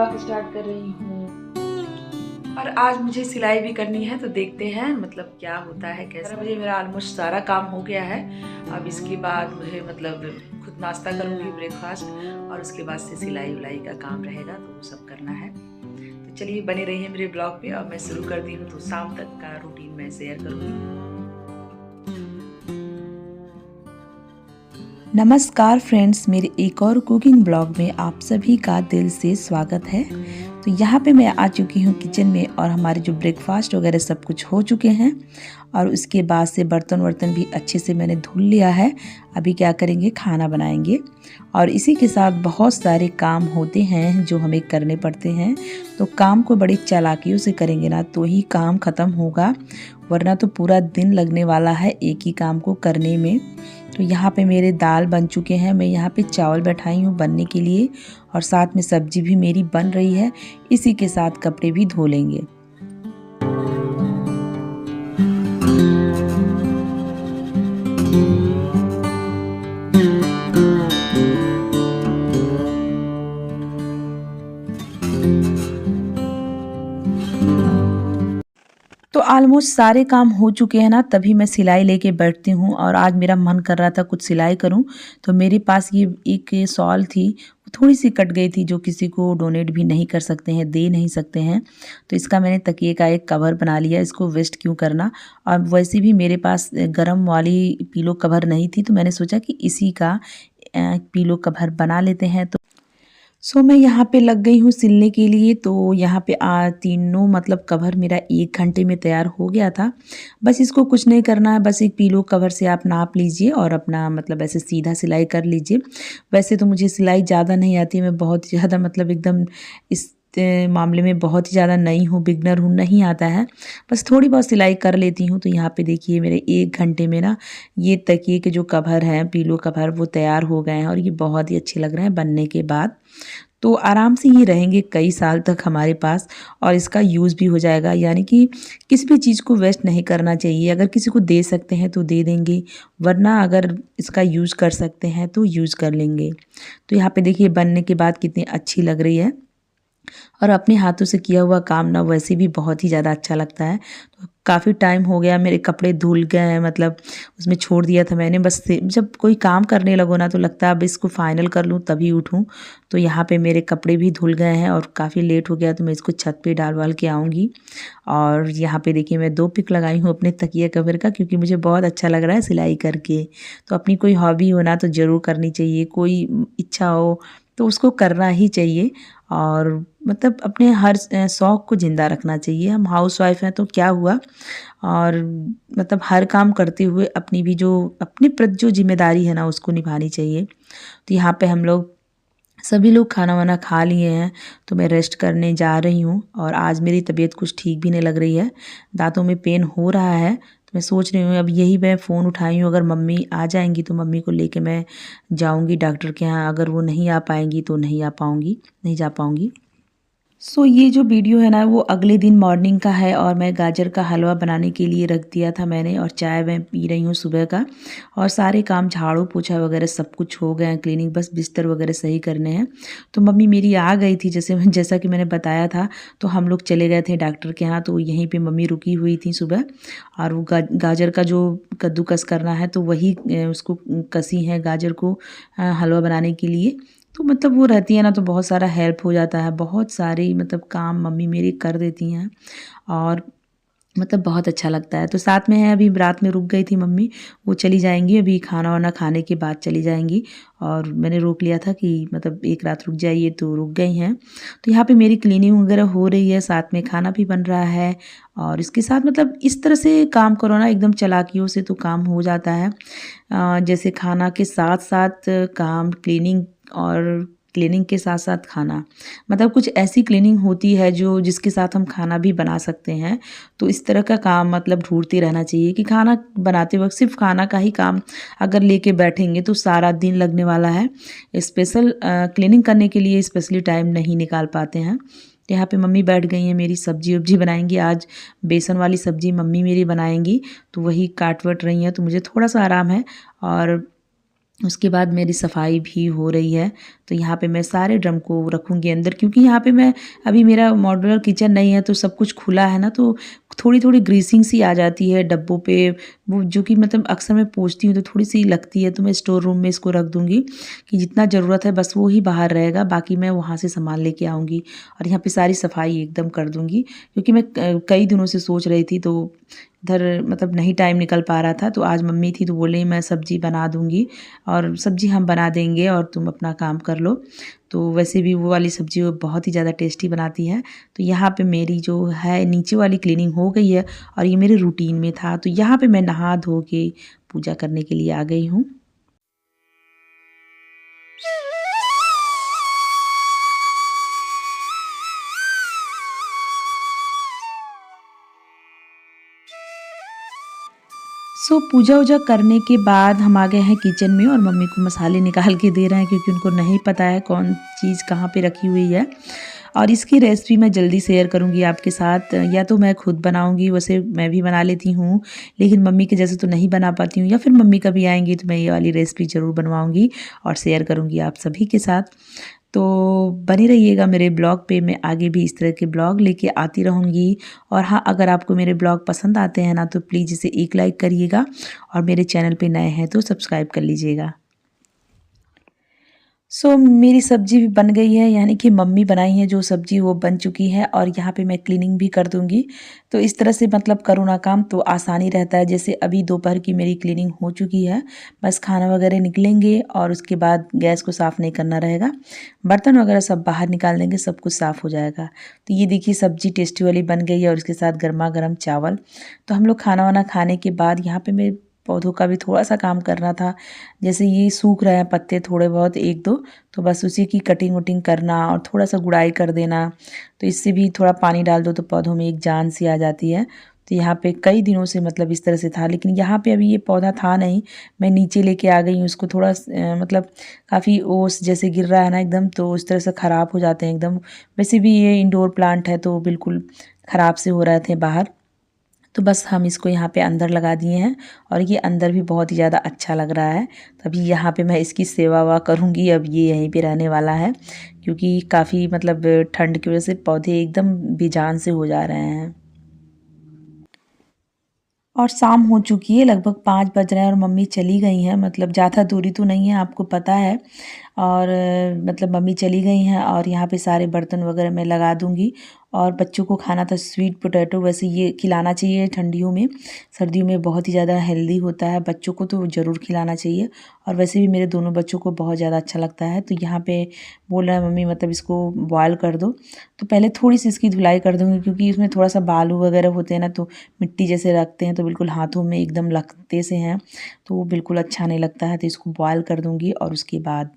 Blog start कर रही हूँ। और आज मुझे सिलाई भी करनी है, तो देखते हैं मतलब क्या होता है कैसे। मुझे मेरा ऑलमोस्ट सारा काम हो गया है। अब इसके बाद मुझे मतलब खुद नाश्ता करूँगी, ब्रेकफास्ट, और उसके बाद से सिलाई उलाई का काम रहेगा, तो वो सब करना है। तो चलिए बने रहिए मेरे ब्लॉग पे। अब मैं शुरू करती हूँ, तो शाम तक का रूटीन मैं शेयर करूँगी। नमस्कार फ्रेंड्स, मेरे एक और कुकिंग ब्लॉग में आप सभी का दिल से स्वागत है। तो यहाँ पे मैं आ चुकी हूँ किचन में, और हमारे जो ब्रेकफास्ट वगैरह सब कुछ हो चुके हैं, और उसके बाद से बर्तन वर्तन भी अच्छे से मैंने धुल लिया है। अभी क्या करेंगे, खाना बनाएंगे। और इसी के साथ बहुत सारे काम होते हैं जो हमें करने पड़ते हैं, तो काम को बड़ी चालाकियों से करेंगे ना तो ही काम ख़त्म होगा, वरना तो पूरा दिन लगने वाला है एक ही काम को करने में। तो यहाँ पे मेरे दाल बन चुके हैं, मैं यहाँ पे चावल बैठाई हूँ बनने के लिए, और साथ में सब्जी भी मेरी बन रही है। इसी के साथ कपड़े भी धो लेंगे। तो ऑलमोस्ट सारे काम हो चुके हैं ना, तभी मैं सिलाई लेके बैठती हूँ। और आज मेरा मन कर रहा था कुछ सिलाई करूँ, तो मेरे पास ये एक शॉल थी, वो थोड़ी सी कट गई थी, जो किसी को डोनेट भी नहीं कर सकते हैं, दे नहीं सकते हैं। तो इसका मैंने तकिए का एक कवर बना लिया, इसको वेस्ट क्यों करना। और वैसे भी मेरे पास गर्म वाली पीलो कवर नहीं थी, तो मैंने सोचा कि इसी का पीलो कवर बना लेते हैं। तो मैं यहाँ पे लग गई हूँ सिलने के लिए। तो यहाँ पे तीनों मतलब कवर मेरा 1 घंटे में तैयार हो गया था। बस इसको कुछ नहीं करना है, बस एक पीलो कवर से आप नाप लीजिए और अपना मतलब ऐसे सीधा सिलाई कर लीजिए। वैसे तो मुझे सिलाई ज़्यादा नहीं आती है, मैं बहुत ज़्यादा मतलब एकदम इस मामले में बहुत ही ज़्यादा नई हूँ, बिगनर हूँ, नहीं आता है। बस थोड़ी बहुत सिलाई कर लेती हूँ। तो यहाँ पे देखिए मेरे 1 घंटे में ना ये तकिए के जो कवर हैं, पीलो कवर, वो तैयार हो गए हैं, और ये बहुत ही अच्छे लग रहे हैं बनने के बाद। तो आराम से ये रहेंगे कई साल तक हमारे पास, और इसका यूज़ भी हो जाएगा। यानी कि किसी भी चीज़ को वेस्ट नहीं करना चाहिए। अगर किसी को दे सकते हैं तो दे देंगे, वरना अगर इसका यूज़ कर सकते हैं तो यूज़ कर लेंगे। तो यहाँ पे देखिए बनने के बाद कितनी अच्छी लग रही है, और अपने हाथों से किया हुआ काम ना वैसे भी बहुत ही ज़्यादा अच्छा लगता है। तो काफ़ी टाइम हो गया, मेरे कपड़े धुल गए हैं, मतलब उसमें छोड़ दिया था मैंने। बस जब कोई काम करने लगो ना तो लगता है अब इसको फाइनल कर लूँ तभी उठूँ। तो यहाँ पे मेरे कपड़े भी धुल गए हैं और काफ़ी लेट हो गया, तो मैं इसको छत पे डाल वाल के आऊँगी। और यहाँ पे देखिए मैं 2 पिक लगाई हूँ अपने तकिया कवर का, क्योंकि मुझे बहुत अच्छा लग रहा है सिलाई करके। तो अपनी कोई हॉबी हो ना तो ज़रूर करनी चाहिए, कोई इच्छा हो तो उसको करना ही चाहिए। और मतलब अपने हर शौक़ को ज़िंदा रखना चाहिए। हम हाउसवाइफ़ हैं तो क्या हुआ, और मतलब हर काम करते हुए अपनी भी जो अपने प्रति जो ज़िम्मेदारी है ना उसको निभानी चाहिए। तो यहाँ पे हम लोग सभी लोग खाना वाना खा लिए हैं, तो मैं रेस्ट करने जा रही हूँ। और आज मेरी तबीयत कुछ ठीक भी नहीं लग रही है, दाँतों में पेन हो रहा है। तो मैं सोच रही हूँ अब यही मैं फ़ोन उठाई हूँ, अगर मम्मी आ जाएंगी तो मम्मी को लेके मैं जाऊँगी डॉक्टर के यहाँ। अगर वो नहीं आ पाएंगी तो नहीं आ पाऊँगी, नहीं जा पाऊँगी। ये जो वीडियो है ना वो अगले दिन मॉर्निंग का है, और मैं गाजर का हलवा बनाने के लिए रख दिया था मैंने, और चाय मैं पी रही हूँ सुबह का। और सारे काम झाड़ू पोछा वगैरह सब कुछ हो गए हैं, क्लीनिंग, बस बिस्तर वगैरह सही करने हैं। तो मम्मी मेरी आ गई थी, जैसा कि मैंने बताया था। तो हम लोग चले गए थे डॉक्टर के यहाँ, तो यहीं पर मम्मी रुकी हुई थी सुबह। और वो गाजर का जो कद्दूकस करना है, तो वही उसको कसी है गाजर को हलवा बनाने के लिए। तो मतलब वो रहती है ना तो बहुत सारा हेल्प हो जाता है, बहुत सारी मतलब काम मम्मी मेरी कर देती हैं, और मतलब बहुत अच्छा लगता है। तो साथ में है, अभी रात में रुक गई थी मम्मी, वो चली जाएंगी अभी खाना वाना खाने के बाद चली जाएंगी। और मैंने रोक लिया था कि मतलब एक रात रुक जाइए, तो रुक गई हैं। तो यहाँ पे मेरी क्लीनिंग वगैरह हो रही है, साथ में खाना भी बन रहा है। और इसके साथ मतलब इस तरह से काम करो ना एकदम चालाकियों से, तो काम हो जाता है। जैसे खाना के साथ साथ काम, क्लीनिंग, और क्लीनिंग के साथ साथ खाना, मतलब कुछ ऐसी क्लीनिंग होती है जो जिसके साथ हम खाना भी बना सकते हैं। तो इस तरह का काम मतलब ढूंढते रहना चाहिए कि खाना बनाते वक्त सिर्फ खाना का ही काम अगर लेके बैठेंगे तो सारा दिन लगने वाला है। स्पेशल क्लीनिंग करने के लिए स्पेशली टाइम नहीं निकाल पाते हैं। यहाँ पे मम्मी बैठ गई हैं, मेरी सब्जी वब्जी बनाएंगी। आज बेसन वाली सब्जी मम्मी मेरी बनाएंगी, तो वही काट वट रही हैं, तो मुझे थोड़ा सा आराम है। और उसके बाद मेरी सफाई भी हो रही है। तो यहाँ पे मैं सारे ड्रम को रखूँगी अंदर, क्योंकि यहाँ पे मैं अभी मेरा मॉड्यूलर किचन नहीं है तो सब कुछ खुला है ना, तो थोड़ी-थोड़ी ग्रीसिंग सी आ जाती है डब्बों पे, वो जो कि मतलब अक्सर मैं पोंछती हूँ तो थोड़ी-सी लगती है, तो मैं स्टोर रूम में इसको रख दूँगी कि जितना ज़रूरत है बस वो ही बाहर रहेगा, बाकी मैं वहाँ से सामान लेके आऊँगी। और यहाँ पे सारी सफाई एकदम कर दूँगी, क्योंकि मैं कई दिनों से सोच रही थी, तो इधर मतलब नहीं टाइम निकल पा रहा था। तो आज मम्मी थी तो बोले मैं सब्ज़ी बना दूँगी और सब्ज़ी हम बना देंगे और तुम अपना काम कर लो। तो वैसे भी वो वाली सब्ज़ी वो बहुत ही ज़्यादा टेस्टी बनाती है। तो यहाँ पे मेरी जो है नीचे वाली क्लीनिंग हो गई है और ये मेरे रूटीन में था। तो यहाँ पे मैं नहा धो के पूजा करने के लिए आ गई हूँ। पूजा वूजा करने के बाद हम आ गए हैं किचन में और मम्मी को मसाले निकाल के दे रहे हैं, क्योंकि उनको नहीं पता है कौन चीज़ कहाँ पे रखी हुई है। और इसकी रेसिपी मैं जल्दी शेयर करूँगी आपके साथ, या तो मैं खुद बनाऊँगी, वैसे मैं भी बना लेती हूँ, लेकिन मम्मी के जैसे तो नहीं बना पाती हूँ, या फिर मम्मी कभी आएँगी तो मैं ये वाली रेसिपी ज़रूर बनवाऊँगी और शेयर करूँगी आप सभी के साथ। तो बने रहिएगा मेरे ब्लॉग पे, मैं आगे भी इस तरह के ब्लॉग लेके आती रहूँगी। और हाँ, अगर आपको मेरे ब्लॉग पसंद आते हैं ना तो प्लीज़ इसे एक लाइक करिएगा और मेरे चैनल पे नए हैं तो सब्सक्राइब कर लीजिएगा। मेरी सब्ज़ी भी बन गई है, यानी कि मम्मी बनाई है जो सब्ज़ी वो बन चुकी है और यहाँ पे मैं क्लीनिंग भी कर दूँगी। तो इस तरह से मतलब करूँ ना काम तो आसानी रहता है। जैसे अभी दोपहर की मेरी क्लीनिंग हो चुकी है, बस खाना वगैरह निकलेंगे और उसके बाद गैस को साफ़ नहीं करना रहेगा। बर्तन वगैरह सब बाहर निकाल देंगे, सब कुछ साफ़ हो जाएगा। तो ये देखिए सब्ज़ी टेस्टी वाली बन गई है और उसके साथ गरमा-गरम चावल। तो हम लोग खाना वाना खाने के बाद यहाँ पे मैं पौधों का भी थोड़ा-सा काम करना था। जैसे ये सूख रहे हैं पत्ते थोड़े बहुत 1-2, तो बस उसी की कटिंग वटिंग करना और थोड़ा-सा गुड़ाई कर देना। तो इससे भी थोड़ा पानी डाल दो तो पौधों में एक जान सी आ जाती है। तो यहाँ पे कई दिनों से मतलब इस तरह से था, लेकिन यहाँ पे अभी ये पौधा था नहीं, मैं नीचे लेके आ गई हूँ उसको थोड़ा मतलब काफ़ी ओस जैसे गिर रहा है ना एकदम, तो उस तरह से ख़राब हो जाते हैं एकदम। वैसे भी ये इंडोर प्लांट है तो बिल्कुल ख़राब से हो रहे थे बाहर। तो बस हम इसको यहाँ पे अंदर लगा दिए हैं और ये अंदर भी बहुत ही ज़्यादा अच्छा लग रहा है। तो अभी यहाँ पे मैं इसकी सेवा-वेवा करूँगी, अब ये यहीं पे रहने वाला है, क्योंकि काफ़ी मतलब ठंड की वज़ह से पौधे एकदम बेजान से हो जा रहे हैं। और शाम हो चुकी है, लगभग 5 बज रहे हैं और मम्मी चली गई हैं, मतलब ज़्यादा दूरी तो नहीं है, आपको पता है। और मतलब मम्मी चली गई हैं और यहाँ पे सारे बर्तन वगैरह मैं लगा दूँगी। और बच्चों को खाना था स्वीट पोटैटो, वैसे ये खिलाना चाहिए ठंडियों में, सर्दियों में बहुत ही ज़्यादा हेल्दी होता है, बच्चों को तो ज़रूर खिलाना चाहिए। और वैसे भी मेरे दोनों बच्चों को बहुत ज़्यादा अच्छा लगता है। तो यहाँ पे बोल रहा है मम्मी मतलब इसको बॉयल कर दो। तो पहले थोड़ी-सी इसकी धुलाई कर दूँगी, क्योंकि इसमें थोड़ा-सा बालू वगैरह होते हैं ना, तो मिट्टी जैसे रखते हैं तो बिल्कुल हाथों में एकदम लगते से हैं, तो वो बिल्कुल अच्छा नहीं लगता है। तो इसको बॉयल कर दूँगी और उसके बाद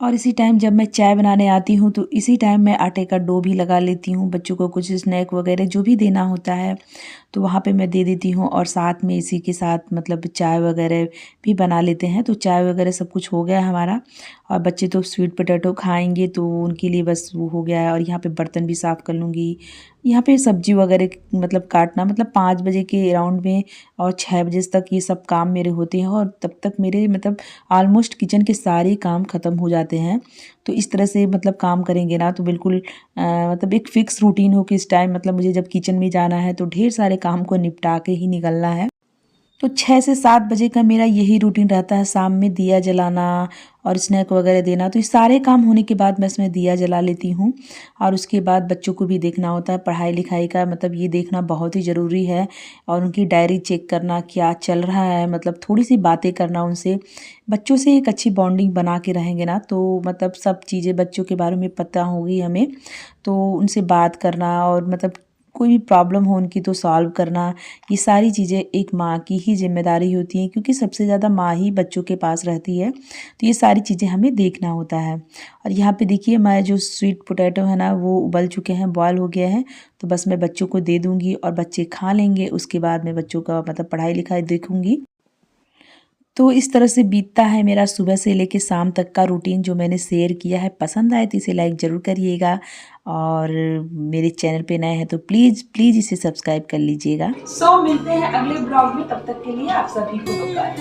और इसी टाइम जब मैं चाय बनाने आती हूँ तो इसी टाइम मैं आटे का डो भी लगा लेती हूँ, बच्चों को कुछ स्नैक वगैरह जो भी देना होता है तो वहाँ पे मैं दे देती हूँ। और साथ में इसी के साथ मतलब चाय वगैरह भी बना लेते हैं। तो चाय वगैरह सब कुछ हो गया है हमारा, और बच्चे तो स्वीट पोटैटो खाएंगे तो उनके लिए बस वो हो गया है। और यहाँ पे बर्तन भी साफ़ कर लूँगी। यहाँ पे सब्जी वगैरह मतलब काटना, मतलब 5 बजे के अराउंड में और 6 बजे तक ये सब काम मेरे होते हैं, और तब तक मेरे मतलब ऑलमोस्ट किचन के सारे काम ख़त्म हो जाते हैं। तो इस तरह से मतलब काम करेंगे ना तो बिल्कुल मतलब एक फ़िक्स रूटीन हो कि इस टाइम मतलब मुझे जब किचन में जाना है तो ढेर सारे काम को निपटा के ही निकलना है। तो 6 से 7 बजे का मेरा यही रूटीन रहता है, शाम में दिया जलाना और स्नैक वगैरह देना। तो ये सारे काम होने के बाद मैं इसमें दिया जला लेती हूँ। और उसके बाद बच्चों को भी देखना होता है, पढ़ाई लिखाई का मतलब ये देखना बहुत ही ज़रूरी है। और उनकी डायरी चेक करना, क्या चल रहा है, मतलब थोड़ी सी बातें करना उनसे। बच्चों से एक अच्छी बॉन्डिंग बना के रहेंगे ना तो मतलब सब चीज़ें बच्चों के बारे में पता होगी हमें, तो उनसे बात करना और मतलब कोई भी प्रॉब्लम हो उनकी तो सॉल्व करना, ये सारी चीज़ें एक माँ की ही ज़िम्मेदारी होती हैं, क्योंकि सबसे ज़्यादा माँ ही बच्चों के पास रहती है। तो ये सारी चीज़ें हमें देखना होता है। और यहाँ पे देखिए हमारे जो स्वीट पोटैटो है ना वो उबल चुके हैं, बॉयल हो गया है। तो बस मैं बच्चों को दे दूँगी और बच्चे खा लेंगे। उसके बाद मैं बच्चों का मतलब पढ़ाई लिखाई देखूँगी। तो इस तरह से बीतता है मेरा सुबह से लेके शाम तक का रूटीन जो मैंने शेयर किया है। पसंद आए तो इसे लाइक ज़रूर करिएगा, और मेरे चैनल पे नए हैं तो प्लीज़ प्लीज़ इसे सब्सक्राइब कर लीजिएगा। सो मिलते हैं अगले ब्लॉग में, तब तक के लिए आप सभी को बाय।